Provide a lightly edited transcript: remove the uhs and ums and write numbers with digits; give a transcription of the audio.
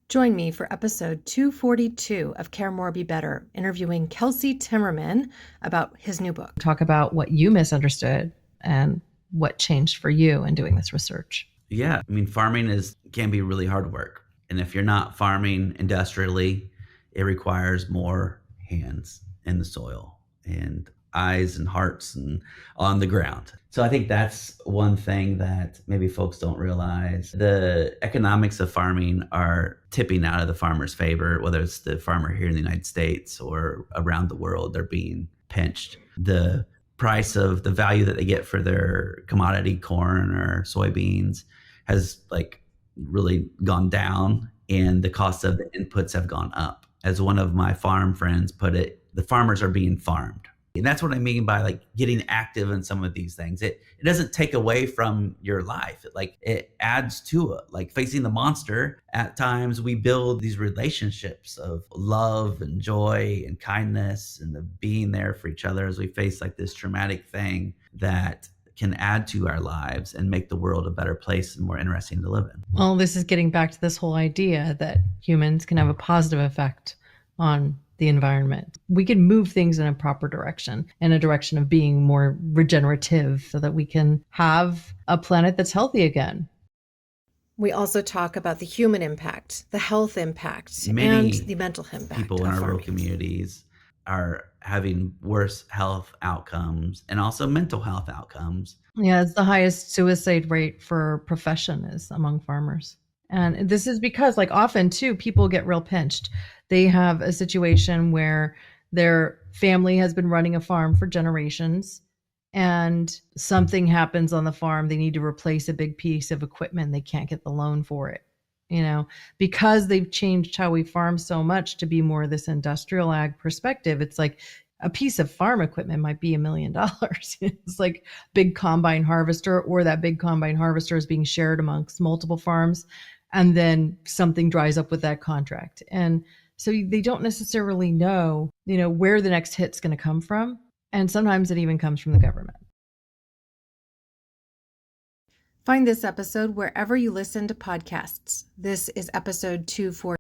Join me for episode 242 of Care More, Be Better, interviewing Kelsey Timmerman about his new book. Talk about what you misunderstood and what changed for you in doing this research. Yeah, I mean, farming can be really hard work. And if you're not farming industrially, it requires more hands in the soil and eyes and hearts and on the ground. So I think that's one thing that maybe folks don't realize. The economics of farming are tipping out of the farmer's favor, whether it's the farmer here in the United States or around the world, they're being pinched. The price of the value that they get for their commodity corn or soybeans has really gone down, and the cost of the inputs have gone up. As one of my farm friends put it, the farmers are being farmed. And that's what I mean by getting active in some of these things. It doesn't take away from your life. It adds to it. Like facing the monster, at times we build these relationships of love and joy and kindness and the being there for each other as we face this traumatic thing that can add to our lives and make the world a better place and more interesting to live in. Well, this is getting back to this whole idea that humans can have a positive effect on the environment. We can move things in a proper direction, in a direction of being more regenerative so that we can have a planet that's healthy again. We also talk about the human impact, the health impact, Many and the mental impact. People in our rural communities are having worse health outcomes and also mental health outcomes. Yeah, it's the highest suicide rate for profession is among farmers. And this is because often too, people get real pinched. They have a situation where their family has been running a farm for generations and something happens on the farm. They need to replace a big piece of equipment. They can't get the loan for it, because they've changed how we farm so much to be more this industrial ag perspective. It's like a piece of farm equipment might be $1 million. It's like big combine harvester, or that big combine harvester is being shared amongst multiple farms. And then something dries up with that contract. And so they don't necessarily know, where the next hit's going to come from. And sometimes it even comes from the government. Find this episode wherever you listen to podcasts. This is episode 242.